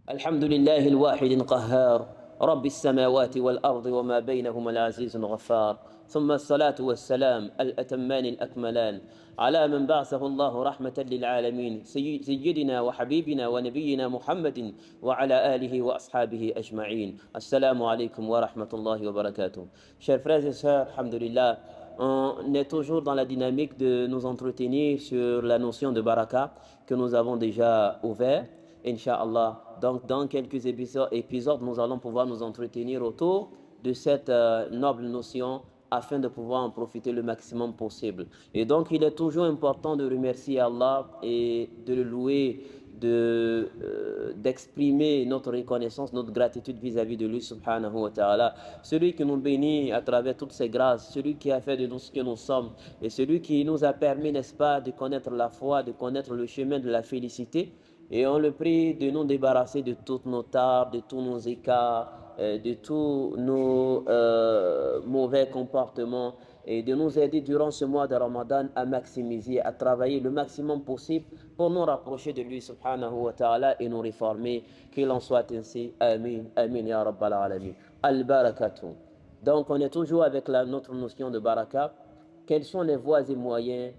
الحمد لله الواحد القهار رب السماوات والأرض وما بينهما العزيز الغفار ثم الصلاة والسلام الأتمان الأكملان على من بعثه الله رحمة للعالمين سيدنا وحبيبنا ونبينا محمد وعلى آله وأصحابه أجمعين. السلام عليكم ورحمة الله وبركاته. Chers frères et sœurs, alhamdulillah, on est toujours dans la dynamique de nous entretenir sur la notion de baraka que nous avons déjà ouvert. Inch'Allah. Donc, dans quelques épisodes, nous allons pouvoir nous entretenir autour de cette noble notion afin de pouvoir en profiter le maximum possible. Et donc, il est toujours important de remercier Allah et de le louer, d'exprimer notre reconnaissance, notre gratitude vis-à-vis de lui, subhanahu wa ta'ala. Celui qui nous bénit à travers toutes ses grâces, celui qui a fait de nous ce que nous sommes, et celui qui nous a permis, n'est-ce pas, de connaître la foi, de connaître le chemin de la félicité. Et on le prie de nous débarrasser de toutes nos tares, de tous nos écarts, de tous nos mauvais comportements et de nous aider durant ce mois de Ramadan à maximiser, à travailler le maximum possible pour nous rapprocher de lui, subhanahu wa ta'ala, et nous réformer. Qu'il en soit ainsi. Amin. Amin ya rabbal alamin. Al-barakatu. Donc on est toujours avec notre notion de baraka. Quelles sont les voies et moyens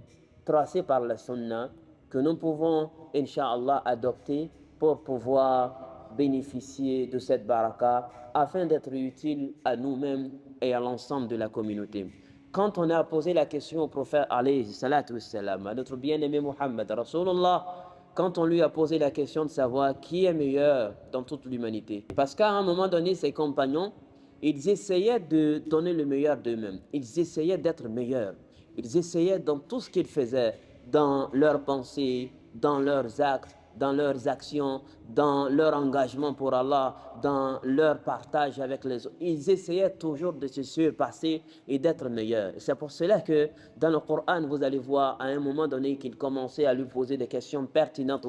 tracés par la sunna que nous pouvons, Inch'Allah, adopter pour pouvoir bénéficier de cette baraka afin d'être utile à nous-mêmes et à l'ensemble de la communauté. Quand on a posé la question au prophète alayhi salatu wassalam, à notre bien-aimé Muhammad Rasulullah, quand on lui a posé la question de savoir qui est meilleur dans toute l'humanité, parce qu'à un moment donné, ses compagnons, ils essayaient de donner le meilleur d'eux-mêmes, ils essayaient d'être meilleurs, ils essayaient dans tout ce qu'ils faisaient, dans leurs pensées, dans leurs actes, dans leurs actions, dans leur engagement pour Allah, dans leur partage avec les autres. Ils essayaient toujours de se surpasser et d'être meilleurs. C'est pour cela que dans le Coran, vous allez voir à un moment donné qu'ils commençaient à lui poser des questions pertinentes.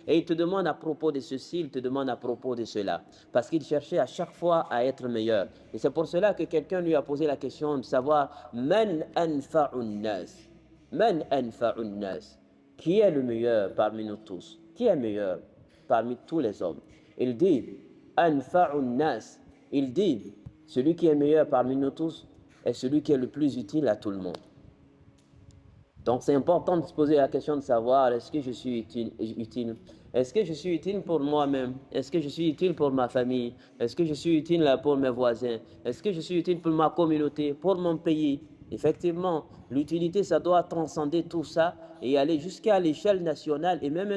Et il te demande à propos de ceci, il te demande à propos de cela. Parce qu'il cherchait à chaque fois à être meilleur. Et c'est pour cela que quelqu'un lui a posé la question de savoir Man anfa'un nas. Man anfa'un nas. Qui est le meilleur parmi nous tous? Qui est meilleur parmi tous les hommes? Il dit Anfa'un nas. Il dit celui qui est meilleur parmi nous tous est celui qui est le plus utile à tout le monde. Donc c'est important de se poser la question de savoir est-ce que je suis utile? Est-ce que je suis utile pour moi-même? Est-ce que je suis utile pour ma famille? Est-ce que je suis utile pour mes voisins? Est-ce que je suis utile pour ma communauté, pour mon pays? Effectivement, l'utilité, ça doit transcender tout ça et aller jusqu'à l'échelle nationale et même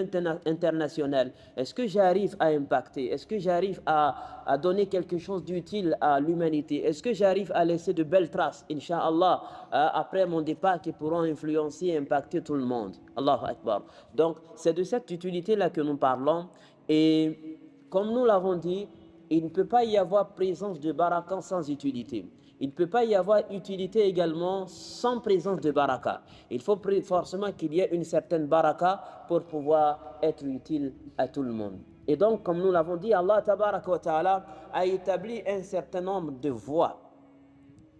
internationale. Est-ce que j'arrive à impacter? Est-ce que j'arrive à donner quelque chose d'utile à l'humanité? Est-ce que j'arrive à laisser de belles traces, Inch'Allah, après mon départ qui pourront influencer et impacter tout le monde? Allahu Akbar. Donc, c'est de cette utilité-là que nous parlons. Et comme nous l'avons dit, il ne peut pas y avoir présence de baraka sans utilité. Il ne peut pas y avoir utilité également sans présence de baraka. Il faut forcément qu'il y ait une certaine baraka pour pouvoir être utile à tout le monde. Et donc, comme nous l'avons dit, Allah tabaraka wa ta'ala a établi un certain nombre de voies,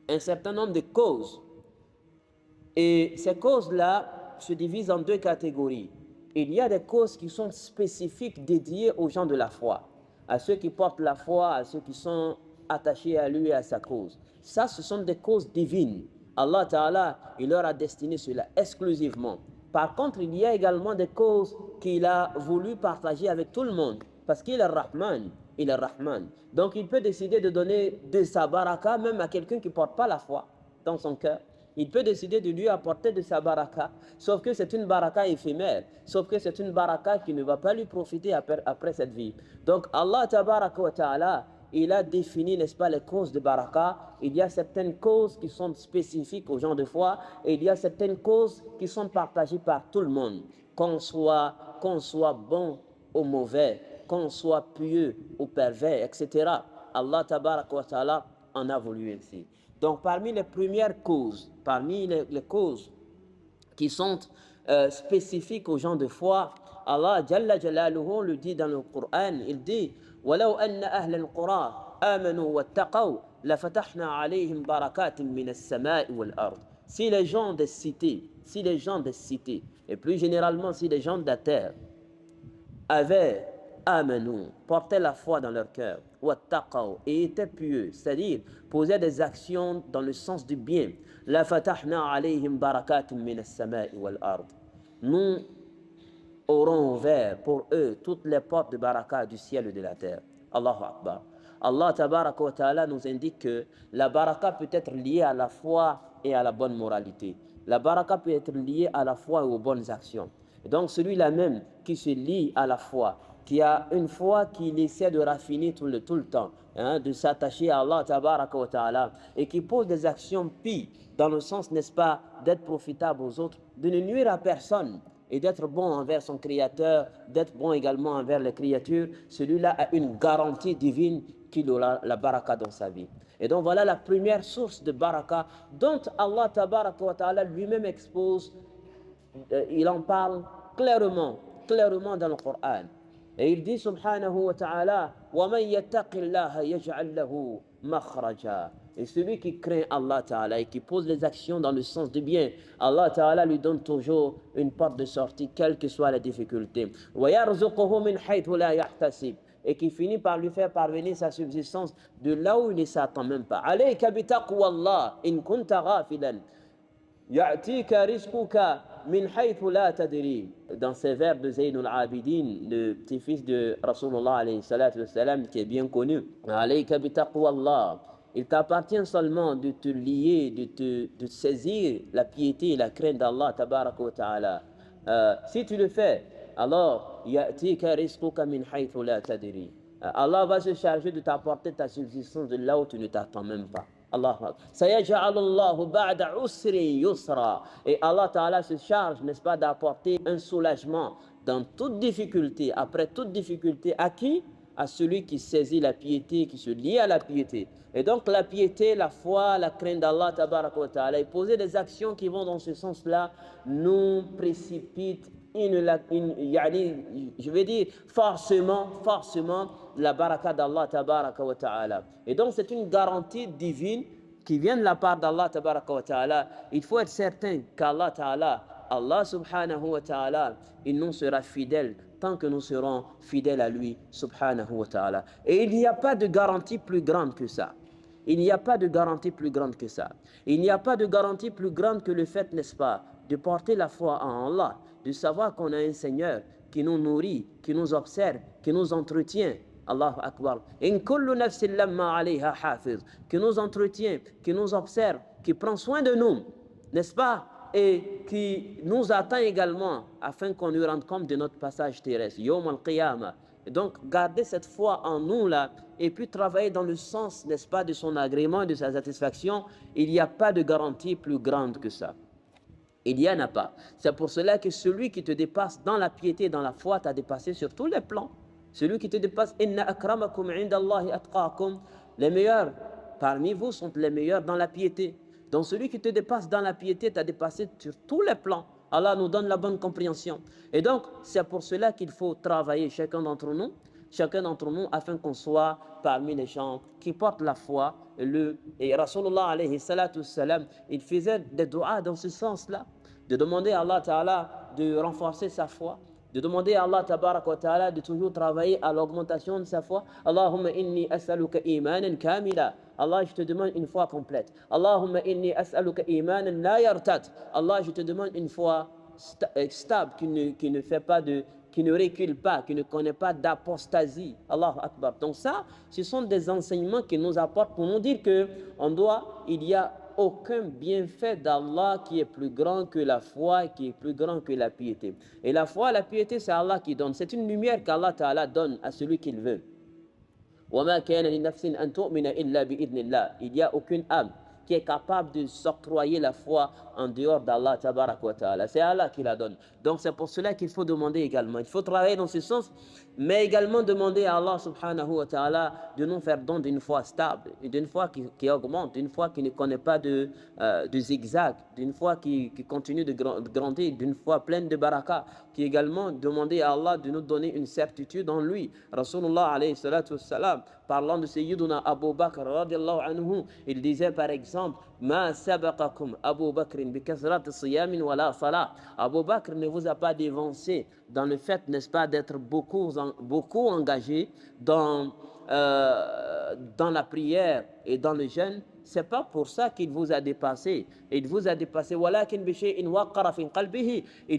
un certain nombre de causes. Et ces causes-là se divisent en deux catégories. Il y a des causes qui sont spécifiques dédiées aux gens de la foi, à ceux qui portent la foi, à ceux qui sont attachés à lui et à sa cause. Ça, ce sont des causes divines. Allah Ta'ala, il leur a destiné cela exclusivement. Par contre, il y a également des causes qu'il a voulu partager avec tout le monde, parce qu'il est Rahman. Il est Rahman. Donc, il peut décider de donner de sa baraka même à quelqu'un qui ne porte pas la foi dans son cœur. Il peut décider de lui apporter de sa baraka, sauf que c'est une baraka éphémère, sauf que c'est une baraka qui ne va pas lui profiter après cette vie. Donc Allah tabaraka wa ta'ala, il a défini, n'est-ce pas, les causes de baraka. Il y a certaines causes qui sont spécifiques aux gens de foi et il y a certaines causes qui sont partagées par tout le monde, qu'on soit bon ou mauvais, qu'on soit pieux ou pervers, etc. Allah tabaraka wa ta'ala en a voulu ainsi. Donc, parmi les premières causes, parmi les causes qui sont spécifiques aux gens de foi, Allah Jalla Jalaluhu le dit dans le Coran, il dit وَلَوْ أَنَّ أَهْلَ الْقُرَىٰ آمَنُوا وَاتَّقَوْا لَفَتَحْنَا عَلَيْهِمْ بَرَكَاتٍ مِّنَ السَّمَاءِ وَالْأَرْضِ. Si les gens des cités, et plus généralement si les gens de la terre, avaient amanu, portaient la foi dans leur cœur, wattaqaw, et étaient pieux, c'est-à-dire posaient des actions dans le sens du bien. La fatahna alayhim barakatum min as-sama'i wal ard. Nous auront ouvert pour eux toutes les portes de baraka du ciel et de la terre. Allahu Akbar. Allah tabaraka wa ta'ala nous indique que la baraka peut être liée à la foi et à la bonne moralité. La baraka peut être liée à la foi et aux bonnes actions. Et donc celui-là même qui se lie à la foi, qui a une foi qu'il essaie de raffiner tout le temps, hein, de s'attacher à Allah tabaraka wa ta'ala, et qui pose des actions pies dans le sens, n'est-ce pas, d'être profitable aux autres, de ne nuire à personne, et d'être bon envers son créateur, d'être bon également envers les créatures, celui-là a une garantie divine qu'il aura la baraka dans sa vie. Et donc voilà la première source de baraka dont Allah tabaraka wa ta'ala lui-même expose, il en parle clairement dans le Coran. Et il dit subhanahu wa ta'ala, وَمَنْ يَتَّقِ اللَّهَ يَجْعَلْ لَهُ مَخْرَجًا. Et celui qui craint Allah Ta'ala et qui pose les actions dans le sens du bien, Allah Ta'ala lui donne toujours une porte de sortie, quelles que soient les difficultés. وَيَرْزُقُهُ مِنْ حَيْثُ لَا يَحْتَسِبُ. Et qui finit par lui faire parvenir sa subsistance de là où il ne s'attend même pas. عَلَيْكَ بِتَقْوَى اللَّهِ إِن كُنْتَ غَافِلًا يَأْتِيكَ رِزْقُكَ min haythu la tadri. Dans ces vers de Zayn al-Abidin, le petit-fils de Rasulullah alayhi salatu wassalam, qui est bien connu. Alayka bi taqwallah. Il t'appartient seulement de te lier, de saisir la piété et la crainte d'Allah tabaraka wa ta'ala. Si tu le fais, alors ya'tika rizquka min haythu la tadri. Allah va se charger de t'apporter ta subsistance de là où tu ne t'attends même pas. Allah. Et Allah Ta'ala se charge, n'est-ce pas, d'apporter un soulagement dans toute difficulté, après toute difficulté, à qui? À celui qui saisit la piété, qui se lie à la piété. Et donc la piété, la foi, la crainte d'Allah Tabaraka wa Ta'ala, et poser des actions qui vont dans ce sens-là, nous précipitent je vais dire forcément la baraka d'Allah tabaraka wa ta'ala. Et donc c'est une garantie divine qui vient de la part d'Allah tabaraka wa ta'ala. Il faut être certain qu'Allah ta'ala, Allah subhanahu wa ta'ala, il nous sera fidèle tant que nous serons fidèles à lui subhanahu wa ta'ala. Et il n'y a pas de garantie plus grande que ça. Il n'y a pas de garantie plus grande que ça. Il n'y a pas de garantie plus grande que le fait, n'est-ce pas, de porter la foi en Allah, de savoir qu'on a un Seigneur qui nous nourrit, qui nous observe, qui nous entretient. Allahu Akbar. In kullu nafsin lamma alayha hafiz. Qui nous entretient, qui nous observe, qui prend soin de nous, n'est-ce pas? Et qui nous attend également afin qu'on lui rende compte de notre passage terrestre. Yawm al-Qiyamah. Donc, garder cette foi en nous là, et puis travailler dans le sens, n'est-ce pas, de son agrément et de sa satisfaction, il n'y a pas de garantie plus grande que ça. Il n'y en a pas. C'est pour cela que celui qui te dépasse dans la piété et dans la foi t'a dépassé sur tous les plans. Celui qui te dépasse, inna akramakum indallahi atqakum, les meilleurs parmi vous sont les meilleurs dans la piété. Donc celui qui te dépasse dans la piété t'a dépassé sur tous les plans. Allah nous donne la bonne compréhension. Et donc, c'est pour cela qu'il faut travailler chacun d'entre nous, afin qu'on soit parmi les gens qui portent la foi. Et Rasulullah alayhi salatu salam, il faisait des doigts dans ce sens-là, de demander à Allah Ta'ala de renforcer sa foi, de demander à Allah Tabaraka wa Ta'ala de toujours travailler à l'augmentation de sa foi. Allahumma inni as'aluka imanan kamila. Allah, je te demande une foi complète. Allahumma inni as'aluka imanan la yartat. Allah, je te demande une foi stable, qui ne fait pas de, qui ne recule pas, qui ne connaît pas d'apostasie. Allahu Akbar. Donc ça, ce sont des enseignements qui nous apportent pour nous dire que il y a aucun bienfait d'Allah qui est plus grand que la foi, qui est plus grand que la piété. Et la foi, la piété, c'est Allah qui donne. C'est une lumière qu'Allah Ta'ala donne à celui qu'il veut. وَمَا كَانَ لِنَفْسٍ أَن تُؤْمِنَ إِلَّا بِإِذْنِ اللَّهِ. Il n'y a aucune âme qui est capable de s'octroyer la foi en dehors d'Allah Tabarak wa Ta'ala. C'est Allah qui la donne. Donc c'est pour cela qu'il faut demander également. Il faut travailler dans ce sens, mais également demander à Allah Subhanahu wa Ta'ala de nous faire don d'une foi stable, d'une foi qui augmente, d'une foi qui ne connaît pas de zigzag, d'une foi qui continue de grandir, d'une foi pleine de baraka, qui également demander à Allah de nous donner une certitude en lui. Rasulullah alayhi salatu wassalam, parlant de Sayyiduna Abu Bakr radiallahu anhu, il disait par exemple, exemple, Ma sabaqakum Abu Bakr bi kasrat siyamin wala salah. Abu Bakr ne vous a pas dévancé dans le fait, n'est-ce pas, d'être beaucoup engagé dans la prière et dans le jeûne. C'est pas pour ça qu'il vous a dépassé. Il vous a dépassé. Il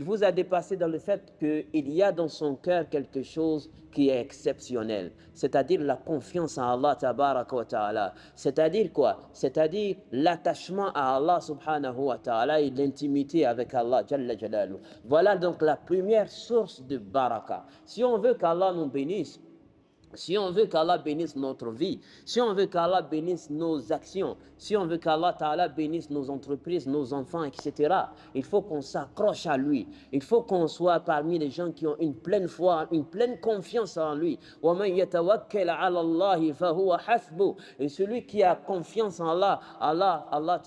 vous a dépassé dans le fait qu'il y a dans son cœur quelque chose qui est exceptionnel. C'est-à-dire la confiance en Allah tabaraka wa ta'ala. C'est-à-dire quoi? C'est-à-dire l'attachement à Allah subhanahu wa ta'ala et l'intimité avec Allah jalla jalalu. Voilà donc la première source de baraka. Si on veut qu'Allah nous bénisse, si on veut qu'Allah bénisse notre vie, si on veut qu'Allah bénisse nos actions, si on veut qu'Allah Ta'ala bénisse nos entreprises, nos enfants, etc., il faut qu'on s'accroche à lui. Il faut qu'on soit parmi les gens qui ont une pleine foi, une pleine confiance en lui. Et celui qui a confiance en Allah, Allah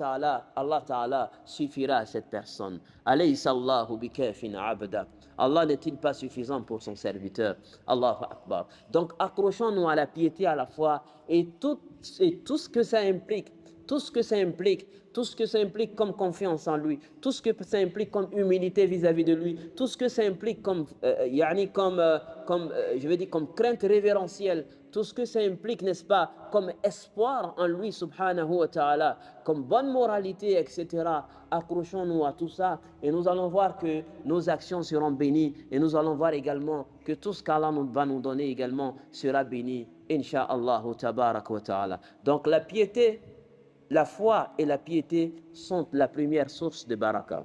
Ta'ala suffira à cette personne. Alaysa Allahu bikafin abda. Allah n'est-il pas suffisant pour son serviteur? Allahu Akbar. Donc accrochons-nous à la piété, à la foi et tout ce que ça implique. Tout ce que ça implique comme confiance en lui, tout ce que ça implique comme humilité vis-à-vis de lui, tout ce que ça implique comme crainte révérentielle, tout ce que ça implique, n'est-ce pas, comme espoir en lui, subhanahu wa ta'ala, comme bonne moralité, etc. Accrochons-nous à tout ça et nous allons voir que nos actions seront bénies et nous allons voir également que tout ce qu'Allah va nous donner également sera béni, insha'Allah tabarak wa ta'ala. Donc la piété, la foi et la piété sont la première source de baraka.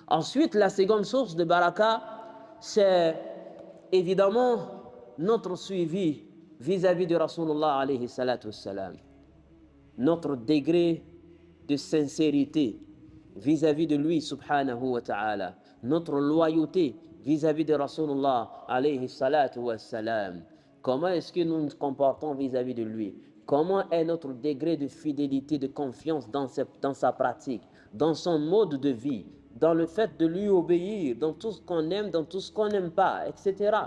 Ensuite, la seconde source de baraka, c'est évidemment notre suivi vis-à-vis de Rasulullah alayhi salatu wassalam. Notre degré de sincérité vis-à-vis de lui subhanahu wa ta'ala. Notre loyauté vis-à-vis de Rasulullah alayhi salatu wassalam. Comment est-ce que nous nous comportons vis-à-vis de lui? Comment est notre degré de fidélité, de confiance dans sa pratique, dans son mode de vie, dans le fait de lui obéir, dans tout ce qu'on aime, dans tout ce qu'on n'aime pas, etc.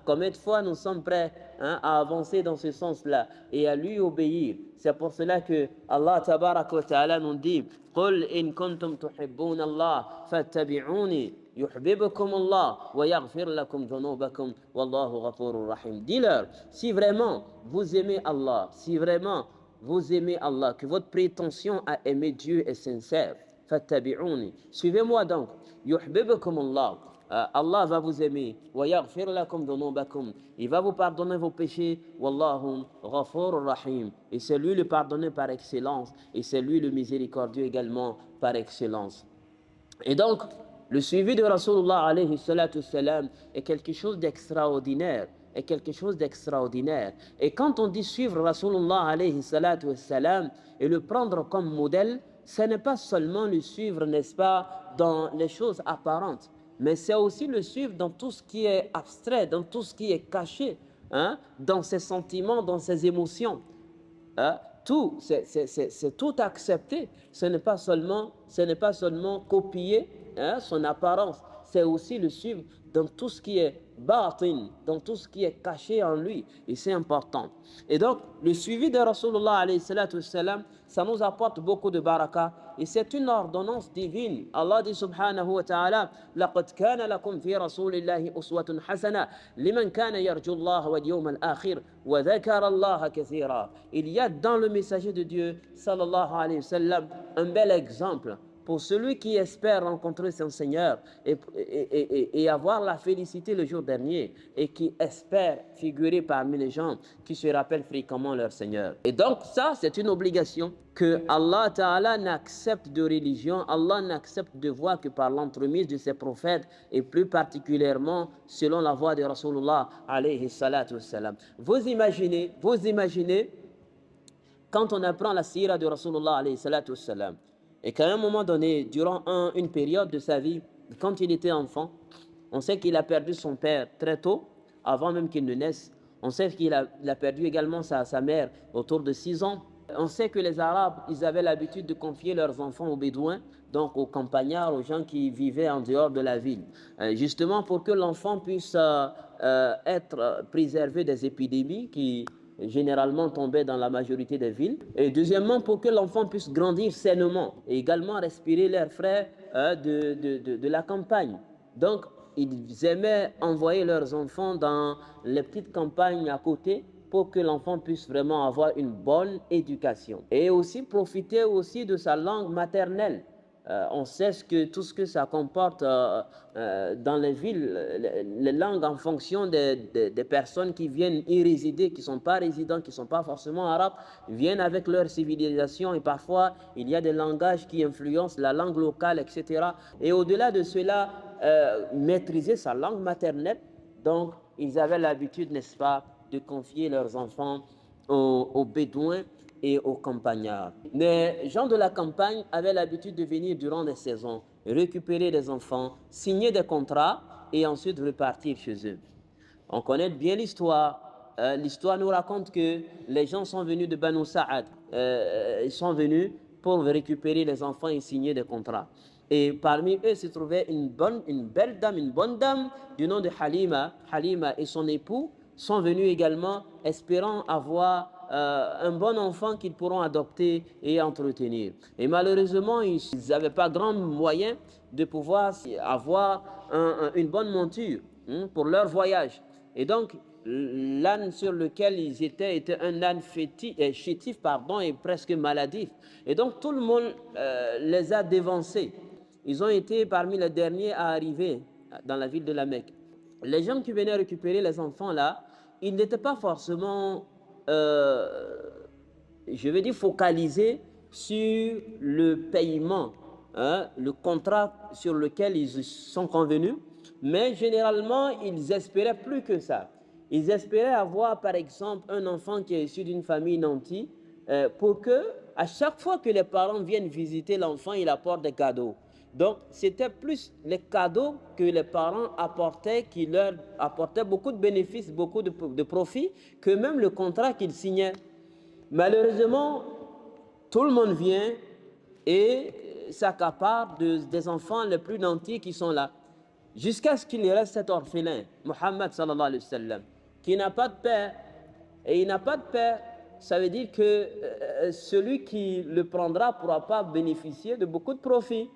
Combien de fois nous sommes prêts à avancer dans ce sens-là et à lui obéir? C'est pour cela que Allah tabaraka wa ta'ala nous dit قُلْ إِن كُنْتُمْ تُحِبُّونَ اللَّهَ فَاتَّبِعُونِي يُحْبِبُكُمُ اللَّهُ وَيَغْفِرْ لَكُمْ ذُنُوبَكُمْ وَاللَّهُ غَفُورٌ رَحِيمٌ. Dis-leur, si vraiment vous aimez Allah, si vraiment vous aimez Allah, que votre prétention à aimer Dieu est sincère, فَاتَّبِعُونِي, suivez-moi donc, يُحْبِبُكُمُ اللَّهُ, Allah va vous aimer. Il va vous pardonner vos péchés. Wallahu ghafurur rahim. Et c'est lui le pardonneur par excellence. Et c'est lui le miséricordieux également par excellence. Et donc, le suivi de Rasulullah alayhi salatu salam est quelque chose d'extraordinaire. Et quand on dit suivre Rasulullah alayhi salatu salam et le prendre comme modèle, ce n'est pas seulement le suivre, n'est-ce pas, dans les choses apparentes, mais c'est aussi le suivre dans tout ce qui est abstrait, dans tout ce qui est caché, dans ses sentiments, dans ses émotions. Tout, c'est tout accepter. Ce n'est pas seulement copier son apparence, c'est aussi le suivre dans tout ce qui est batin, dans tout ce qui est caché en lui. Et c'est important. Et donc, le suivi de Rasulullah alayhi salatu wassalam, ça nous apporte beaucoup de baraka. Et c'est une ordonnance divine. Allah dit subhanahu wa ta'ala, لَقَدْ كَانَ لَكُمْ فِي رَسُولِ اللَّهِ أُسْوَةٌ حَسَنَةٌ لِمَنْ كَانَ يَرْجُو اللَّهَ وَالْيَوْمَ الْآخِرَ وَذَكَرَ اللَّهَ كَثِيرًا. Il y a dans le messager de Dieu, sallallahu alayhi wa sallam, un bel exemple pour celui qui espère rencontrer son Seigneur et avoir la félicité le jour dernier et qui espère figurer parmi les gens qui se rappellent fréquemment leur Seigneur. Et donc ça, c'est une obligation que Allah Ta'ala n'accepte de religion, Allah n'accepte de voie que par l'entremise de ses prophètes et plus particulièrement selon la voie de Rasulullah alayhi salatu wassalam. Vous imaginez quand on apprend la sira de Rasulullah alayhi salatu wassalam, et qu'à un moment donné, durant une période de sa vie, quand il était enfant, on sait qu'il a perdu son père très tôt, avant même qu'il ne naisse. On sait qu'il a perdu également sa mère autour de 6 ans. On sait que les Arabes, ils avaient l'habitude de confier leurs enfants aux Bédouins, donc aux campagnards, aux gens qui vivaient en dehors de la ville, justement pour que l'enfant puisse être préservé des épidémies généralement tombaient dans la majorité des villes. Et deuxièmement, pour que l'enfant puisse grandir sainement et également respirer l'air frais de la campagne. Donc, ils aimaient envoyer leurs enfants dans les petites campagnes à côté pour que l'enfant puisse vraiment avoir une bonne éducation. Et aussi profiter aussi de sa langue maternelle. On sait tout ce que ça comporte dans les villes, les langues en fonction des personnes qui viennent y résider, qui ne sont pas résidents, qui ne sont pas forcément arabes, viennent avec leur civilisation et parfois il y a des langages qui influencent la langue locale, etc. Et au-delà de cela, maîtriser sa langue maternelle, donc ils avaient l'habitude, n'est-ce pas, de confier leurs enfants aux Bédouins et aux campagnards. Les gens de la campagne avaient l'habitude de venir durant les saisons, récupérer des enfants, signer des contrats et ensuite repartir chez eux. On connaît bien l'histoire. L'histoire nous raconte que les gens sont venus de Banu Sa'ad. Ils sont venus pour récupérer les enfants et signer des contrats. Et parmi eux se trouvait une belle dame, une bonne dame du nom de Halima. Halima et son époux sont venus également espérant avoir un bon enfant qu'ils pourront adopter et entretenir. Et malheureusement, ils n'avaient pas grand moyen de pouvoir avoir une bonne monture pour leur voyage. Et donc, l'âne sur lequel ils étaient était un âne chétif et presque maladif. Et donc, tout le monde les a dévancés. Ils ont été parmi les derniers à arriver dans la ville de la Mecque. Les gens qui venaient récupérer les enfants là, ils n'étaient pas forcément, focalisés sur le paiement, le contrat sur lequel ils sont convenus, mais généralement, ils espéraient plus que ça. Ils espéraient avoir, par exemple, un enfant qui est issu d'une famille nantie, pour que, à chaque fois que les parents viennent visiter l'enfant, il apporte des cadeaux. Donc, c'était plus les cadeaux que les parents apportaient qui leur apportaient beaucoup de bénéfices, beaucoup de profits, que même le contrat qu'ils signaient. Malheureusement, tout le monde vient et s'accapare des enfants les plus nantis qui sont là. Jusqu'à ce qu'il y reste cet orphelin, Muhammad sallallahu alayhi wa sallam, qui n'a pas de père. Et il n'a pas de père, ça veut dire que celui qui le prendra ne pourra pas bénéficier de beaucoup de profits.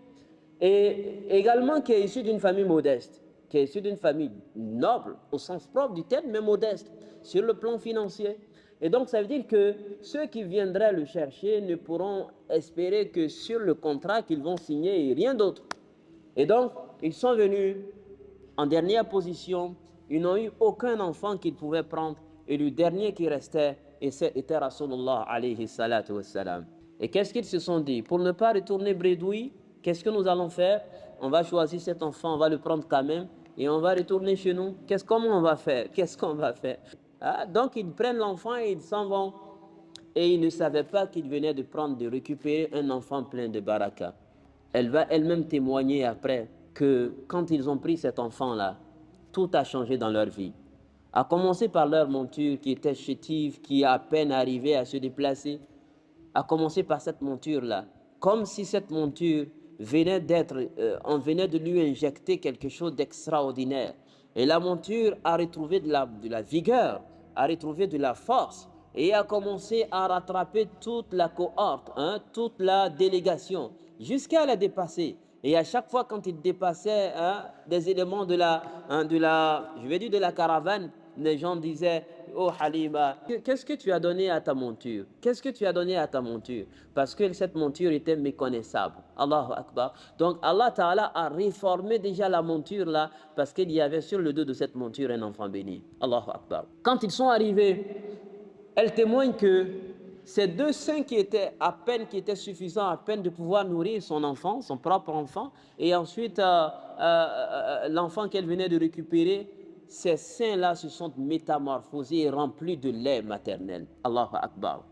Et également qui est issu d'une famille modeste, qui est issu d'une famille noble au sens propre du terme, mais modeste sur le plan financier. Et donc ça veut dire que ceux qui viendraient le chercher ne pourront espérer que sur le contrat qu'ils vont signer et rien d'autre. Et donc ils sont venus en dernière position, ils n'ont eu aucun enfant qu'ils pouvaient prendre et le dernier qui restait était Rasulullah alayhi salatu wassalam. Et qu'est-ce qu'ils se sont dit? Pour ne pas retourner bredouille, qu'est-ce que nous allons faire? On va choisir cet enfant, on va le prendre quand même et on va retourner chez nous. Comment on va faire? Qu'est-ce qu'on va faire? Donc ils prennent l'enfant et ils s'en vont. Et ils ne savaient pas qu'ils venaient de récupérer un enfant plein de baraka. Elle va elle-même témoigner après que quand ils ont pris cet enfant-là, tout a changé dans leur vie. À commencer par leur monture qui était chétive, qui à peine arrivait à se déplacer. À commencer par cette monture-là. Comme si cette monture on venait de lui injecter quelque chose d'extraordinaire. Et la monture a retrouvé de la vigueur, a retrouvé de la force et a commencé à rattraper toute la cohorte, toute la délégation, jusqu'à la dépasser. Et à chaque fois quand il dépassait des éléments de la caravane, les gens disaient: oh Halima, qu'est-ce que tu as donné à ta monture? Qu'est-ce que tu as donné à ta monture? Parce que cette monture était méconnaissable. Allahu Akbar. Donc Allah Ta'ala a réformé déjà la monture là, parce qu'il y avait sur le dos de cette monture un enfant béni. Allahu Akbar. Quand ils sont arrivés, elle témoigne que ces 2 seins qui étaient suffisants à peine de pouvoir nourrir son enfant, son propre enfant, et ensuite l'enfant qu'elle venait de récupérer, ces seins-là se sont métamorphosés et remplis de lait maternel. Allahu Akbar.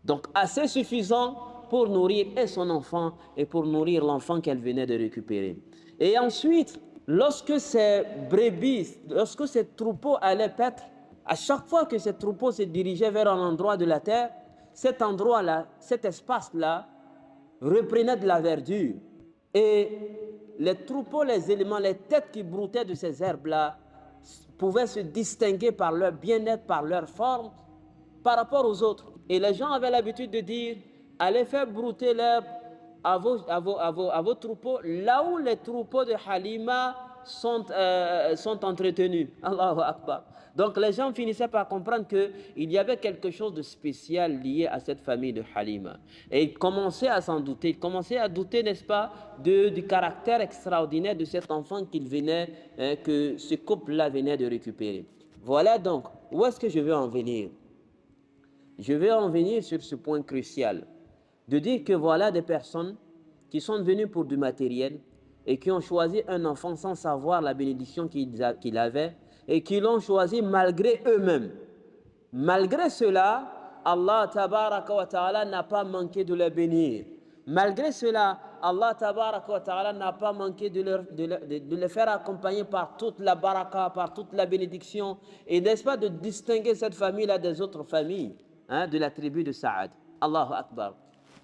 Donc assez suffisant pour nourrir et son enfant et pour nourrir l'enfant qu'elle venait de récupérer. Et ensuite, lorsque ces brebis, lorsque ces troupeaux allaient paître, à chaque fois que ces troupeaux se dirigeaient vers un endroit de la terre, cet endroit-là, cet espace-là, reprenait de la verdure. Et les troupeaux, les éléments, les têtes qui broutaient de ces herbes-là pouvaient se distinguer par leur bien-être, par leur forme, par rapport aux autres. Et les gens avaient l'habitude de dire, allez faire brouter l'herbe à vos troupeaux, là où les troupeaux de Halima sont entretenus. Allahu Akbar. Donc les gens finissaient par comprendre qu'il y avait quelque chose de spécial lié à cette famille de Halima. Et ils commençaient à s'en douter. Ils commençaient à douter, n'est-ce pas, du caractère extraordinaire de cet enfant que ce couple-là venait de récupérer. Voilà donc, où est-ce que je veux en venir? Je vais en venir sur ce point crucial, de dire que voilà des personnes qui sont venues pour du matériel et qui ont choisi un enfant sans savoir la bénédiction qu'il avait et qui l'ont choisi malgré eux-mêmes. Malgré cela, Allah tabaraka wa ta'ala n'a pas manqué de les bénir. Malgré cela, Allah tabaraka wa ta'ala n'a pas manqué de les faire accompagner par toute la baraka, par toute la bénédiction, et n'est-ce pas de distinguer cette famille-là des autres familles, de la tribu de Saad. Allahu Akbar.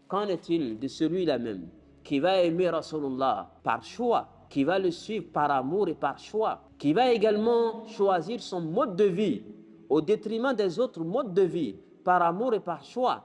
Qu'en est-il de celui-là même qui va aimer Rasulullah par choix, qui va le suivre par amour et par choix, qui va également choisir son mode de vie au détriment des autres modes de vie, par amour et par choix,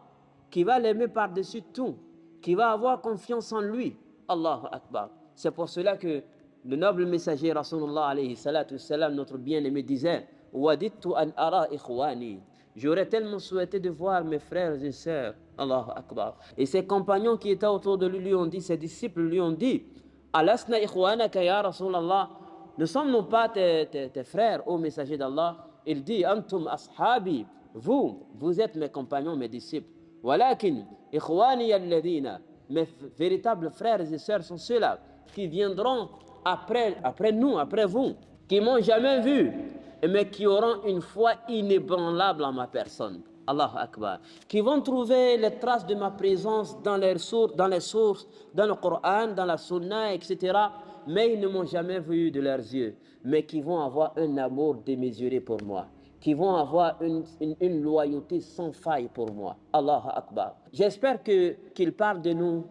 qui va l'aimer par-dessus tout, qui va avoir confiance en lui. Allahu Akbar. C'est pour cela que le noble messager Rasulullah alayhi salatu wassalam, notre bien-aimé, disait « Wadittu an ara ikhwani » J'aurais tellement souhaité de voir mes frères et sœurs. Allahu Akbar. Et ses compagnons qui étaient autour de lui lui ont dit, ses disciples lui ont dit, Alasna ikhwanaka ya Rasulallah, ne sommes-nous pas tes frères, ô messager d'Allah? Il dit, Antum ashabi, vous êtes mes compagnons, mes disciples. Walakin, ikhwani alladhina, mes véritables frères et sœurs sont ceux-là qui viendront après nous, après vous, qui m'ont jamais vu, mais qui auront une foi inébranlable en ma personne. Allahu Akbar. Qui vont trouver les traces de ma présence dans les sources, dans le Coran, dans la Sunna, etc. Mais ils ne m'ont jamais vu de leurs yeux, mais qui vont avoir un amour démesuré pour moi, qui vont avoir une loyauté sans faille pour moi. Allahu Akbar. J'espère qu'il parle de nous.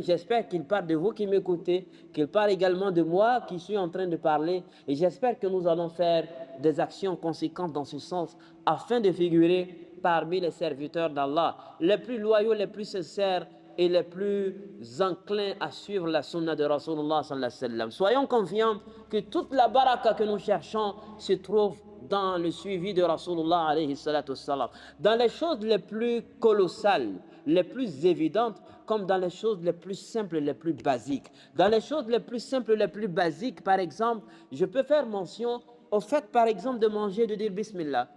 J'espère qu'il parle de vous qui m'écoutez, qu'il parle également de moi qui suis en train de parler. Et j'espère que nous allons faire des actions conséquentes dans ce sens afin de figurer parmi les serviteurs d'Allah, les plus loyaux, les plus sincères et les plus enclins à suivre la sunna de Rasulullah sallallahu alayhi wa sallam. Soyons confiants que toute la baraka que nous cherchons se trouve dans le suivi de Rasulullah alayhi salatu wassalam, dans les choses les plus colossales, les plus évidentes, comme dans les choses les plus simples, les plus basiques. Dans les choses les plus simples, les plus basiques, par exemple, je peux faire mention au fait, par exemple, de manger, de dire Bismillah.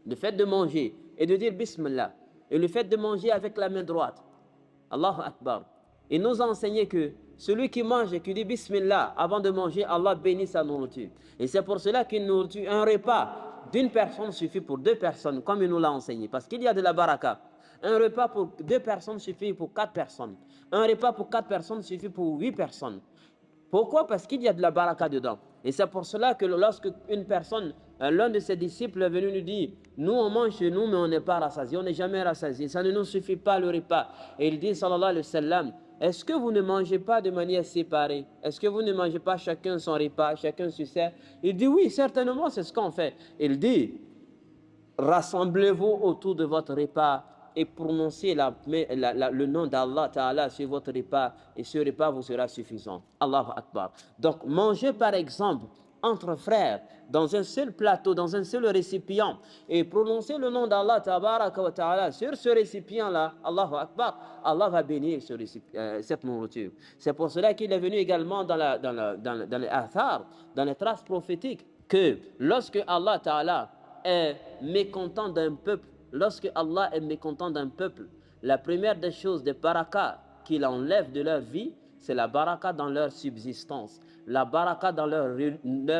Le fait de manger et de dire Bismillah. Et le fait de manger avec la main droite. Allahu Akbar. Il nous a enseigné que celui qui mange et qui dit Bismillah avant de manger, Allah bénit sa nourriture. Et c'est pour cela qu'une nourriture, un repas d'une personne suffit pour 2 personnes, comme il nous l'a enseigné. Parce qu'il y a de la baraka. Un repas pour 2 personnes suffit pour 4 personnes. Un repas pour 4 personnes suffit pour 8 personnes. Pourquoi? Parce qu'il y a de la baraka dedans. Et c'est pour cela que lorsque une personne, l'un de ses disciples est venu nous dire, nous on mange chez nous mais on n'est pas rassasié, on n'est jamais rassasié, ça ne nous suffit pas le repas. Et il dit sallallahu alayhi wa sallam, est-ce que vous ne mangez pas de manière séparée? Est-ce que vous ne mangez pas chacun son repas, chacun sur sert? Il dit oui, certainement c'est ce qu'on fait. Il dit, rassemblez-vous autour de votre repas et prononcez le nom d'Allah Ta'ala sur votre repas et ce repas vous sera suffisant. Allahu Akbar. Donc mangez par exemple entre frères dans un seul plateau, dans un seul récipient et prononcez le nom d'Allah Ta'ala sur ce récipient-là. Allahu Akbar. Allah va bénir cette nourriture. C'est pour cela qu'il est venu également dans les athar, dans les traces prophétiques, que lorsque Allah Ta'ala est mécontent d'un peuple, lorsque Allah est mécontent d'un peuple, la première des choses, des barakas qu'il enlève de leur vie, c'est la baraka dans leur subsistance, la baraka dans leur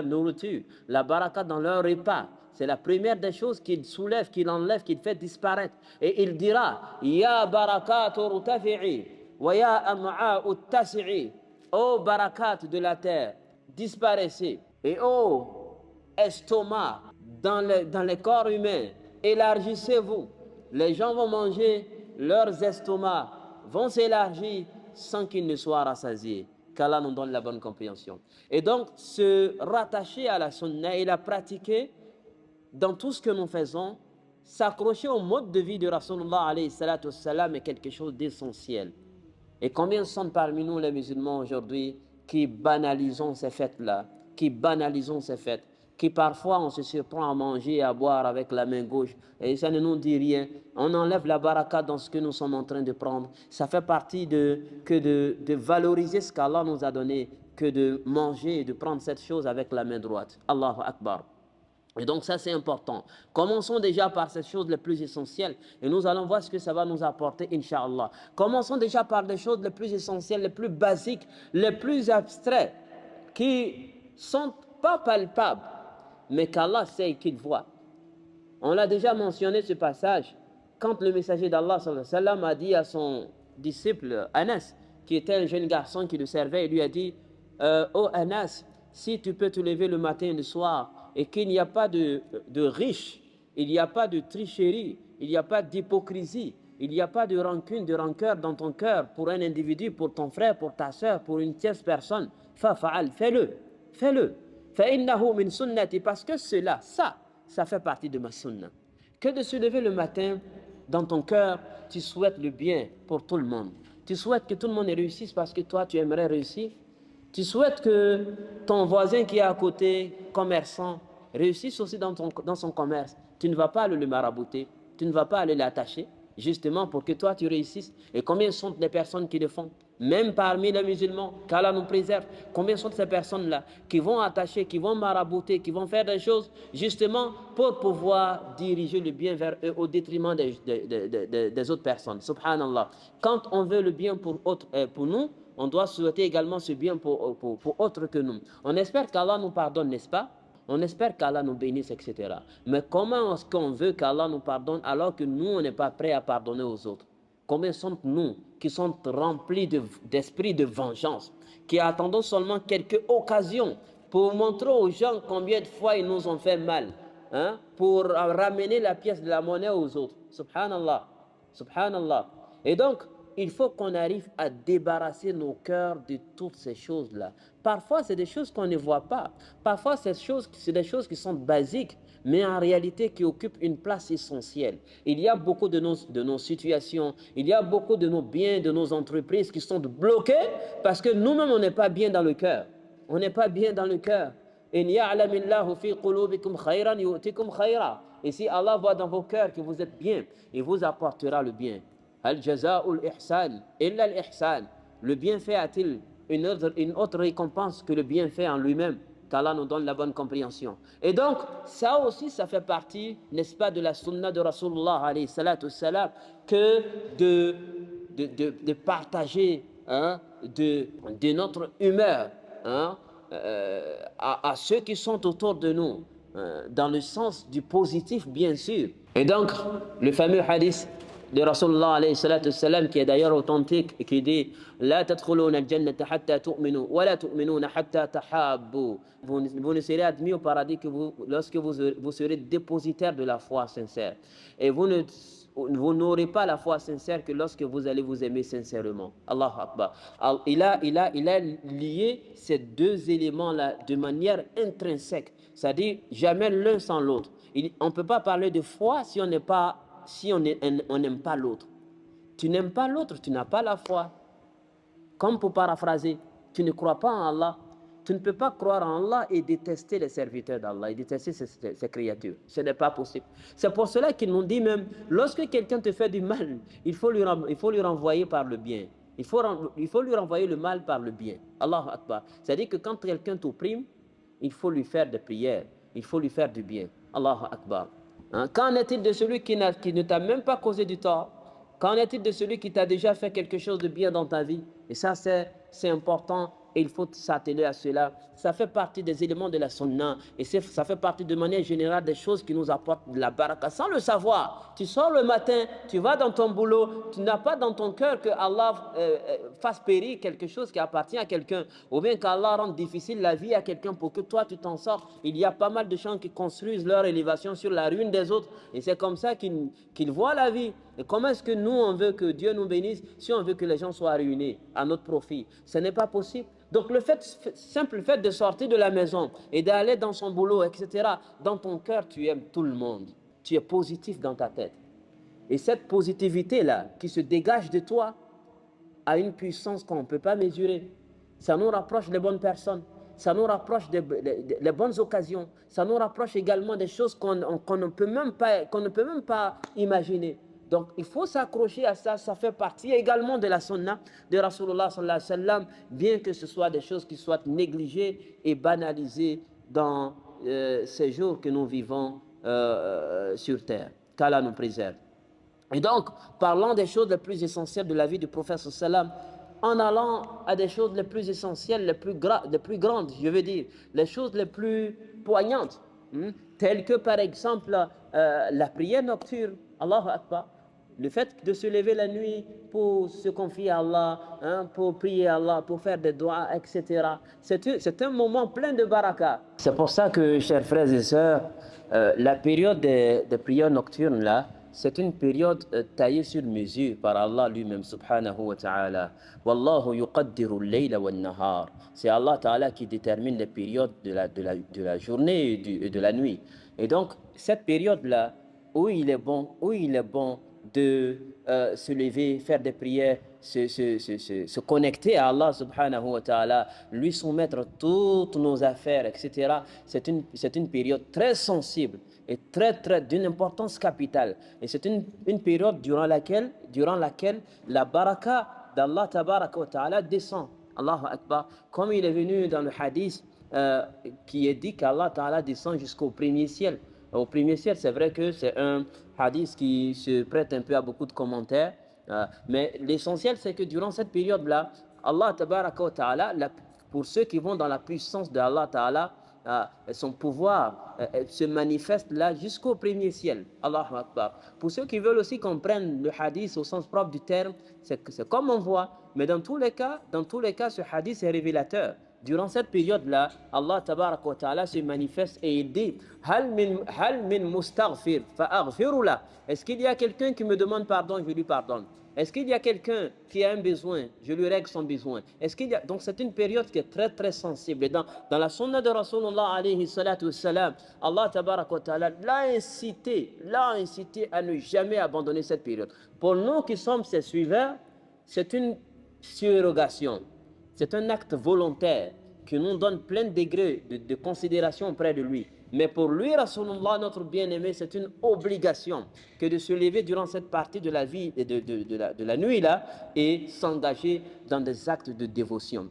nourriture, la baraka dans leur repas. C'est la première des choses qu'il soulève, qu'il enlève, qu'il fait disparaître. Et il dira, Ya barakatu rutafi'i, wa ya am'a'u tasi'i, ô barakat de la terre, disparaissez. Et ô estomac dans les corps humains, élargissez-vous. Les gens vont manger, leurs estomacs vont s'élargir sans qu'ils ne soient rassasiés. Qu'Allah nous donne la bonne compréhension. Et donc, se rattacher à la sunna et la pratiquer dans tout ce que nous faisons, s'accrocher au mode de vie de Rasulullah alayhi salatu wassalam est quelque chose d'essentiel. Et combien sont parmi nous les musulmans aujourd'hui qui banalisons ces fêtes-là, qui parfois on se surprend à manger et à boire avec la main gauche et ça ne nous dit rien. On enlève la baraka dans ce que nous sommes en train de prendre. Ça fait partie de valoriser ce qu'Allah nous a donné, que de manger et de prendre cette chose avec la main droite. Allahu Akbar. Et donc ça c'est important. Commençons déjà par ces choses les plus essentielles et nous allons voir ce que ça va nous apporter, Inch'Allah. Commençons déjà par les choses les plus essentielles, les plus basiques, les plus abstraites, qui sont pas palpables, mais qu'Allah sait et qu'il voit. On l'a déjà mentionné ce passage, quand le messager d'Allah sallallahu alayhi wa sallam a dit à son disciple Anas, qui était un jeune garçon qui le servait, il lui a dit oh Anas, si tu peux te lever le matin et le soir, et qu'il n'y a pas de riche, il n'y a pas de tricherie, il n'y a pas d'hypocrisie, il n'y a pas de rancune, de rancœur dans ton cœur pour un individu, pour ton frère, pour ta soeur, pour une tierce personne, fa'fa'al, fais-le. Fa'innahu min sunnati, parce que cela, ça fait partie de ma sunna. Que de se lever le matin, dans ton cœur, tu souhaites le bien pour tout le monde. Tu souhaites que tout le monde réussisse parce que toi, tu aimerais réussir. Tu souhaites que ton voisin qui est à côté, commerçant, réussisse aussi dans son commerce. Tu ne vas pas aller le marabouter, tu ne vas pas aller l'attacher, justement pour que toi tu réussisses. Et combien sont les personnes qui le font? Même parmi les musulmans, qu'Allah nous préserve, combien sont ces personnes-là qui vont attacher, qui vont marabouter, qui vont faire des choses justement pour pouvoir diriger le bien vers eux au détriment des autres personnes. Subhanallah. Quand on veut le bien pour nous, on doit souhaiter également ce bien pour autres que nous. On espère qu'Allah nous pardonne, n'est-ce pas? On espère qu'Allah nous bénisse, etc. Mais comment est-ce qu'on veut qu'Allah nous pardonne alors que nous, on n'est pas prêt à pardonner aux autres? Combien sont-nous qui sont remplis d'esprit de vengeance, qui attendons seulement quelques occasions pour montrer aux gens combien de fois ils nous ont fait mal, hein, pour ramener la pièce de la monnaie aux autres? Subhanallah. Subhanallah. Et donc, il faut qu'on arrive à débarrasser nos cœurs de toutes ces choses-là. Parfois, c'est des choses qu'on ne voit pas. Parfois, c'est des choses qui sont basiques, mais en réalité qui occupent une place essentielle. Il y a beaucoup de nos situations, il y a beaucoup de nos biens, de nos entreprises qui sont bloquées parce que nous-mêmes, on n'est pas bien dans le cœur. On n'est pas bien dans le cœur. Et si Allah voit dans vos cœurs que vous êtes bien, il vous apportera le bien. Al-jaza'ul ihsan illa al-ihsan. Le bienfait a-t-il une autre récompense que le bienfait en lui-même? Qu'Allah nous donne la bonne compréhension. Et donc, ça aussi, ça fait partie, n'est-ce pas, de la sunna de Rasulullah alayhi salatu wassalam, que de partager, hein, de notre humeur, hein, à ceux qui sont autour de nous, dans le sens du positif, bien sûr. Et donc, le fameux hadith de Rasulullah alayhi salatu wassalam, qui est d'ailleurs authentique et qui dit La tadkhuluna al-jannata hatta tu'minu wa la tu'minuna hatta tahabbu. Vous ne serez admis au paradis que lorsque vous serez dépositaire de la foi sincère. Et vous n'aurez pas la foi sincère que lorsque vous allez vous aimer sincèrement. Allahu Akbar. Il a lié ces deux éléments-là de manière intrinsèque. C'est-à-dire jamais l'un sans l'autre. On ne peut pas parler de foi si on n'aime pas l'autre. Tu n'aimes pas l'autre, tu n'as pas la foi. Comme pour paraphraser, tu ne crois pas en Allah. Tu ne peux pas croire en Allah et détester les serviteurs d'Allah et détester ses créatures. Ce n'est pas possible. C'est pour cela qu'ils nous dit même, lorsque quelqu'un te fait du mal, il faut lui renvoyer par le bien. Il faut lui renvoyer le mal par le bien. Allahu Akbar. C'est-à-dire que quand quelqu'un t'opprime, il faut lui faire des prières. Il faut lui faire du bien. Allahu Akbar. Hein? Qu'en est-il de celui qui ne t'a même pas causé du tort? Qu'en est-il de celui qui t'a déjà fait quelque chose de bien dans ta vie? Et ça, c'est important et il faut s'atteler à cela. Ça fait partie des éléments de la sunna et ça fait partie de manière générale des choses qui nous apportent de la baraka. Sans le savoir, tu sors le matin, tu vas dans ton boulot, tu n'as pas dans ton cœur que Allah fasse périr quelque chose qui appartient à quelqu'un ou bien qu'Allah rende difficile la vie à quelqu'un pour que toi tu t'en sortes. Il y a pas mal de gens qui construisent leur élévation sur la ruine des autres et c'est comme ça qu'ils voient la vie. Et comment est-ce que nous on veut que Dieu nous bénisse si on veut que les gens soient ruinés à notre profit? Ce n'est pas possible. Donc le simple fait de sortir de la maison et d'aller dans son boulot, etc., dans ton cœur, tu aimes tout le monde. tu es positif dans ta tête. Et cette positivité-là qui se dégage de toi a une puissance qu'on ne peut pas mesurer. Ça nous rapproche des bonnes personnes, ça nous rapproche des bonnes occasions, ça nous rapproche également des choses qu'on ne peut même pas imaginer. Donc il faut s'accrocher à ça, ça fait partie également de la sunna de Rasulullah sallallahu alayhi wa sallam, bien que ce soit des choses qui soient négligées et banalisées dans ces jours que nous vivons sur terre. Qu'Allah nous préserve. Et donc, parlant des choses les plus essentielles de la vie du prophète sallam, en allant à des choses les plus essentielles, les plus grandes, je veux dire, les choses les plus poignantes, telles que par exemple la prière nocturne, Allahu Akbar, le fait de se lever la nuit pour se confier à Allah, pour prier à Allah, pour faire des doigts, etc. C'est un moment plein de baraka. C'est pour ça que, chers frères et sœurs, la période des prières nocturnes, là, c'est une période taillée sur mesure par Allah lui-même, subhanahu wa ta'ala. Wallahu yuqaddiru al-layla wan-nahar. C'est Allah ta'ala qui détermine les périodes de la journée et de la nuit. Et donc, cette période-là, où il est bon de se lever, faire des prières, se connecter à Allah subhanahu wa ta'ala, lui soumettre toutes nos affaires, etc. C'est une période très sensible et très d'une importance capitale. Et c'est une période durant laquelle la baraka d'Allah tabaraka wa ta'ala descend. Allahu Akbar. Comme il est venu dans le hadith qui est dit qu'Allah ta'ala descend jusqu'au premier ciel. Au premier ciel, c'est vrai que c'est un hadith qui se prête un peu à beaucoup de commentaires, mais l'essentiel, c'est que durant cette période-là, Allah tabaraka wa ta'ala, pour ceux qui vont dans la puissance de Allah ta'ala, son pouvoir se manifeste là jusqu'au premier ciel. Allahu Akbar. Pour ceux qui veulent aussi comprendre le hadith au sens propre du terme, c'est comme on voit, mais dans tous les cas, ce hadith est révélateur. Durant cette période-là, Allah tabaraka wa ta'ala se manifeste et il dit Hal min mustaghfir fa'aghfiru la. Est-ce qu'il y a quelqu'un qui me demande pardon, je lui pardonne. Est-ce qu'il y a quelqu'un qui a un besoin, je lui règle son besoin. Donc c'est une période qui est très sensible. Et dans la sunna de Rasulullah alayhi salatu wassalam, Allah tabaraka wa ta'ala l'a incité à ne jamais abandonner cette période. Pour nous qui sommes ses suiveurs, c'est une surrogation. C'est un acte volontaire qui nous donne plein degrés de considération auprès de lui. Mais pour lui, Rasulullah, notre bien-aimé, c'est une obligation que de se lever durant cette partie de la vie et de la nuit là et s'engager dans des actes de dévotion.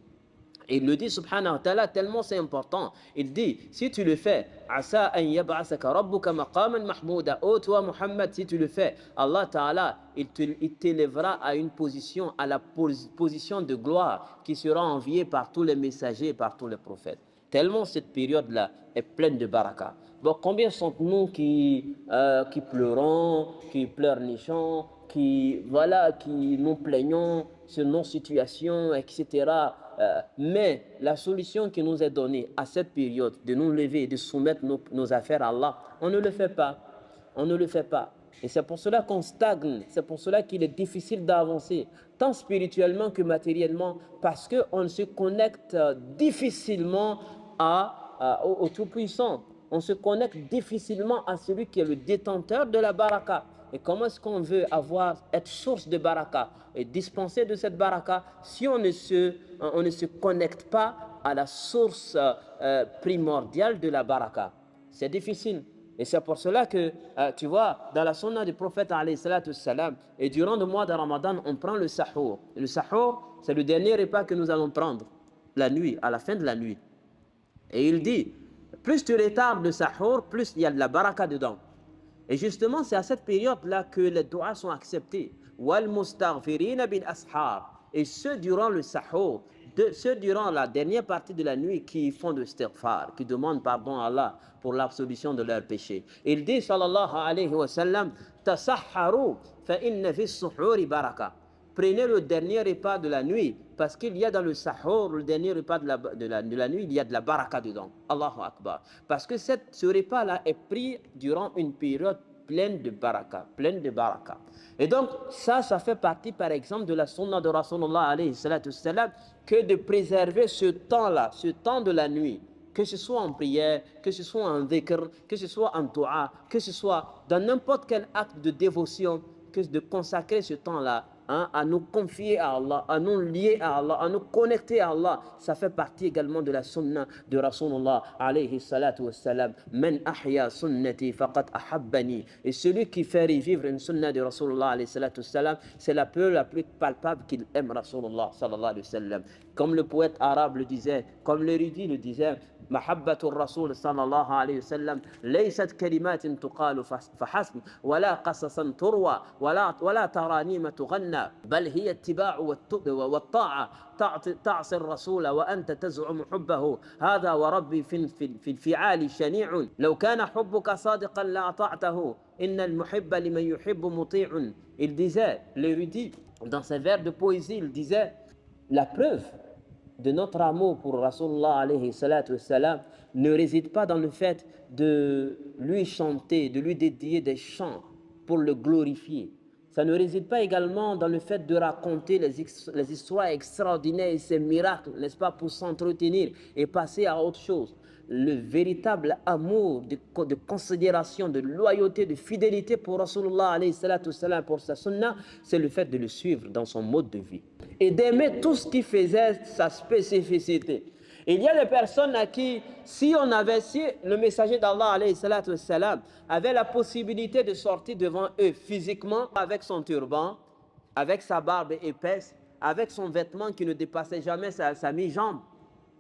Et il le dit subhanahu wa ta'ala tellement c'est important. Il dit, si tu le fais, asa an yab'asaka rabbuka maqaman mahmouda. Oh toi Muhammad, si tu le fais, Allah ta'ala, il t'élèvera à une position, à la position de gloire qui sera enviée par tous les messagers et par tous les prophètes. Tellement cette période-là est pleine de baraka. Bon, combien sont-nous qui pleurons, qui pleurnichons, qui nous plaignons sur nos situations, etc. Mais la solution qui nous est donnée à cette période de nous lever et de soumettre nos affaires à Allah, on ne le fait pas. On ne le fait pas. Et c'est pour cela qu'on stagne, c'est pour cela qu'il est difficile d'avancer, tant spirituellement que matériellement, parce qu'on se connecte difficilement au Tout-Puissant. On se connecte difficilement à celui qui est le détenteur de la baraka. Et comment est-ce qu'on veut être source de baraka et dispenser de cette baraka si on ne se connecte pas à la source primordiale de la baraka? C'est difficile. Et c'est pour cela que, tu vois, dans la sunna du prophète alayhi salatu salam, et durant le mois de Ramadan, on prend le sahur. Le sahur, c'est le dernier repas que nous allons prendre la nuit, à la fin de la nuit. Et il dit, plus tu retardes le sahur, plus il y a de la baraka dedans. Et justement, c'est à cette période-là que les doigts sont acceptés. Wal mustaghfirina bil ashar. Et ceux durant le sahur, ceux durant la dernière partie de la nuit qui font de istighfar, qui demandent pardon à Allah pour l'absolution de leurs péchés. Il dit, sallallahu alayhi wa sallam, tasahharu fa inna fi suhuri baraka. Prenez le dernier repas de la nuit, parce qu'il y a dans le sahur, le dernier repas de la nuit, il y a de la baraka dedans. Allahu Akbar. Parce que ce repas-là est pris durant une période pleine de baraka. Et donc, ça fait partie, par exemple, de la sunna de Rasulullah alayhi salatu salam, que de préserver ce temps-là, ce temps de la nuit, que ce soit en prière, que ce soit en dhikr, que ce soit en dua, que ce soit dans n'importe quel acte de dévotion, que de consacrer ce temps-là, hein, à nous confier à Allah, à nous lier à Allah, à nous connecter à Allah. Ça fait partie également de la sunna de Rasulullah alayhi salatu wassalam. Man ahya sunnati faqad ahabbani. Et celui qui fait revivre une sunna de Rasulullah alayhi salatu wassalam, c'est la preuve la plus palpable qu'il aime Rasulullah sallallahu alayhi wa sallam. Comme le poète arabe le disait, comme l'érudit le disait, محبة الرسول صلى الله عليه وسلم ليست كلمات تقال فحسب ولا قصصا تروى ولا ترانيم تغنى بل هي اتباع والطاعة تعصي الرسول وأنت تزعم حبه هذا وربي في الفعال شنيع لو كان حبك صادقا لأطعته إن المحب لمن يحب مطيع. Il disait, l'érudit, dans ses vers de poésie, il disait la preuve de notre amour pour Rasulullah alayhi salatu wassalam ne réside pas dans le fait de lui chanter, de lui dédier des chants pour le glorifier. Ça ne réside pas également dans le fait de raconter les histoires extraordinaires et ses miracles, n'est-ce pas, pour s'entretenir et passer à autre chose. Le véritable amour de considération, de loyauté, de fidélité pour Rasulullah alayhi salatu wassalam, pour sa sunna, c'est le fait de le suivre dans son mode de vie et d'aimer tout ce qui faisait sa spécificité. Il y a des personnes à qui, si le messager d'Allah alayhi salatu wassalam avait la possibilité de sortir devant eux physiquement avec son turban, avec sa barbe épaisse, avec son vêtement qui ne dépassait jamais sa mi-jambe,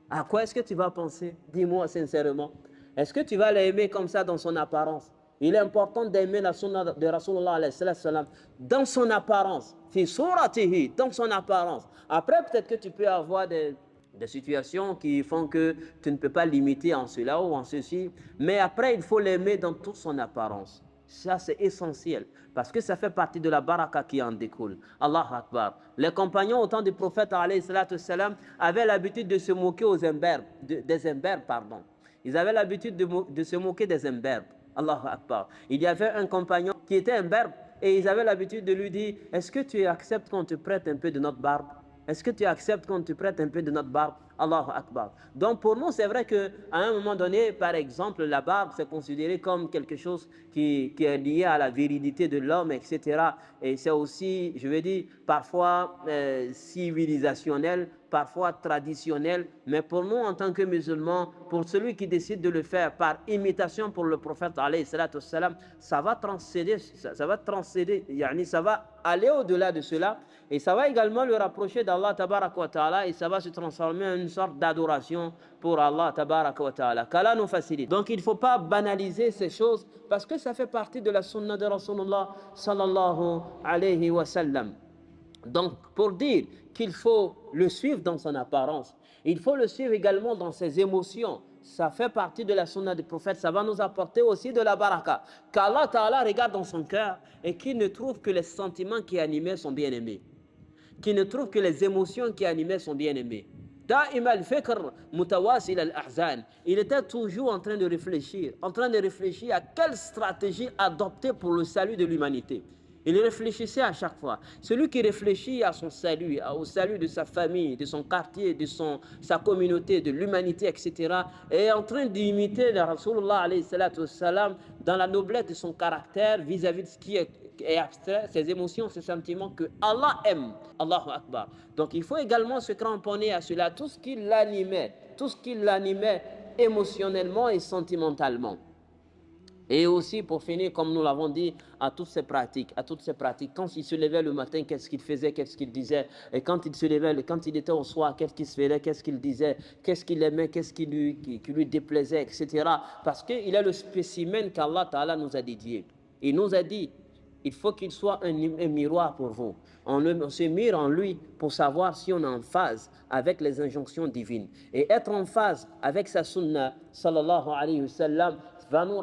à quoi est-ce que tu vas penser? Dis-moi sincèrement. Est-ce que tu vas l'aimer comme ça dans son apparence? Il est important d'aimer la sunna de Rasulullah alayhi sallam dans son apparence. Fi suratihi, dans son apparence. Après, peut-être que tu peux avoir des situations qui font que tu ne peux pas l'imiter en cela ou en ceci. Mais après, il faut l'aimer dans toute son apparence. Ça, c'est essentiel parce que ça fait partie de la baraka qui en découle. Allah Akbar. Les compagnons au temps du prophète alayhi salatu salam avaient l'habitude de se moquer des imberbes. Ils avaient l'habitude de se moquer des imberbes. Allah Akbar. Il y avait un compagnon qui était imberbe et ils avaient l'habitude de lui dire, est-ce que tu acceptes qu'on te prête un peu de notre barbe? Est-ce que tu acceptes qu'on te prête un peu de notre barbe? Allahu Akbar. Donc pour nous, c'est vrai qu'à un moment donné, par exemple, la barbe, c'est considéré comme quelque chose qui est lié à la virilité de l'homme, etc. Et c'est aussi, je veux dire, parfois civilisationnel, parfois traditionnel. Mais pour nous, en tant que musulmans, pour celui qui décide de le faire par imitation pour le prophète, alayhi salatu wassalam, ça va transcéder, ça va aller au-delà de cela. Et ça va également le rapprocher d'Allah tabaraka wa ta'ala et ça va se transformer en une sorte d'adoration pour Allah tabaraka wa ta'ala. Qu'Allah nous facilite. Donc il ne faut pas banaliser ces choses parce que ça fait partie de la sunna de Rasulullah sallallahu alayhi wa sallam. Donc pour dire qu'il faut le suivre dans son apparence, il faut le suivre également dans ses émotions. Ça fait partie de la sunna du prophète, ça va nous apporter aussi de la baraka. Qu'Allah ta'ala regarde dans son cœur et qu'il ne trouve que les sentiments qui animaient son bien-aimé. Qui ne trouve que les émotions qui animaient son bien-aimé. Il était toujours en train de réfléchir à quelle stratégie adopter pour le salut de l'humanité. Il réfléchissait à chaque fois. Celui qui réfléchit à son salut, au salut de sa famille, de son quartier, de sa communauté, de l'humanité, etc., est en train d'imiter le Rasulullah alayhi salatu wassalam dans la noblesse de son caractère vis-à-vis de ce qui est abstrait, ses émotions, ses sentiments que Allah aime. Allahu Akbar. Donc il faut également se cramponner à cela, tout ce qui l'animait émotionnellement et sentimentalement. Et aussi, pour finir, comme nous l'avons dit, à toutes ces pratiques. Quand il se levait le matin, qu'est-ce qu'il faisait, qu'est-ce qu'il disait? Et quand il se levait, quand il était au soir, qu'est-ce qu'il se faisait, qu'est-ce qu'il disait, qu'est-ce qu'il aimait, qu'est-ce qui lui déplaisait, etc. Parce qu'il est le spécimen qu'Allah Ta'ala nous a dédié. Il nous a dit, il faut qu'il soit un miroir pour vous. On se mire en lui pour savoir si on est en phase avec les injonctions divines. Et être en phase avec sa sunna, sallallahu alayhi wa sallam, va nous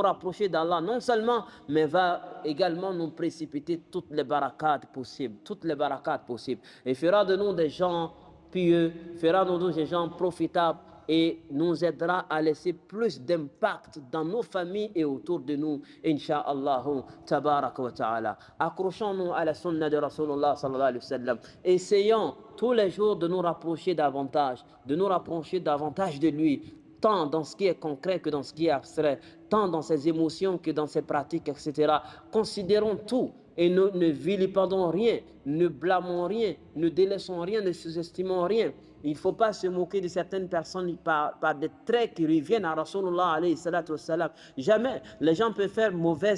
rapprocher d'Allah non seulement, mais va également nous précipiter toutes les barakats possibles. Et fera de nous des gens pieux, fera de nous des gens profitables et nous aidera à laisser plus d'impact dans nos familles et autour de nous, Inch'Allah, tabaraka wa ta'ala. Accrochons-nous à la sunna de Rasulullah sallallahu alayhi wa sallam. Essayons tous les jours de nous rapprocher davantage, de lui, tant dans ce qui est concret que dans ce qui est abstrait, tant dans ses émotions que dans ses pratiques, etc. Considérons tout et ne vilipendons rien, ne blâmons rien, ne délaissons rien, ne sous-estimons rien. Il ne faut pas se moquer de certaines personnes par des traits qui reviennent à Rasulullah alayhi salatu wassalam. Jamais. Les gens peuvent faire mauvais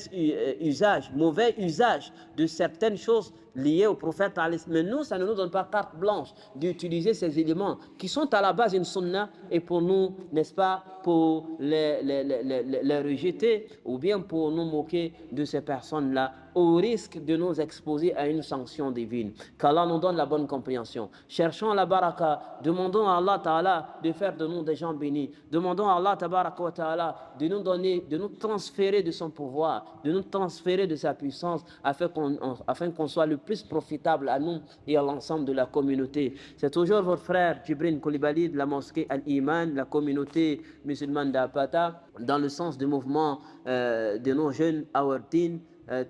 usage de certaines choses liées au prophète. Mais nous, ça ne nous donne pas carte blanche d'utiliser ces éléments qui sont à la base une sunna et pour nous, n'est-ce pas, pour les rejeter ou bien pour nous moquer de ces personnes-là au risque de nous exposer à une sanction divine. Qu'Allah nous donne la bonne compréhension. Cherchons la baraka. Demandons à Allah Ta'ala de faire de nous des gens bénis. Demandons à Allah Ta'ala de nous donner, de nous transférer de son pouvoir, de nous transférer de sa puissance afin qu'on soit le plus profitable à nous et à l'ensemble de la communauté. C'est toujours votre frère Djibril Koulibaly de la mosquée Al-Iman, la communauté musulmane d'Apata, dans le sens du mouvement de nos jeunes Awardin.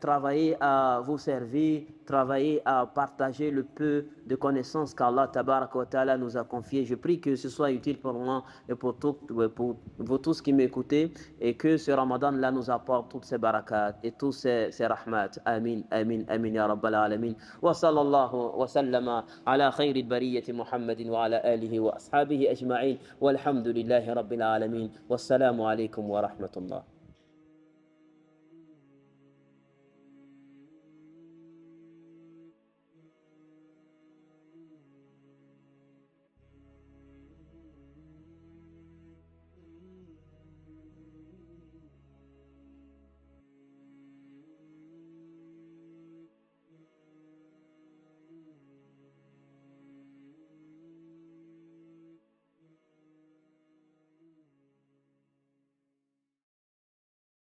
Travailler à vous servir, travailler à partager le peu de connaissances qu'Allah Tabaraka wa Ta'ala nous a confié. Je prie que ce soit utile pour moi et pour vous tous qui m'écoutez et que ce Ramadan-là nous apporte toutes ces barakats et tous ces rahmats. Amin, amin, amin, ya Rabbal Alamin. Wa sallallahu wa sallama ala khayri bariyati Muhammadin wa ala alihi wa ashabihi ajma'in. Walhamdulillahi Rabbil Alamin. Wassalamu alaikum wa rahmatullah.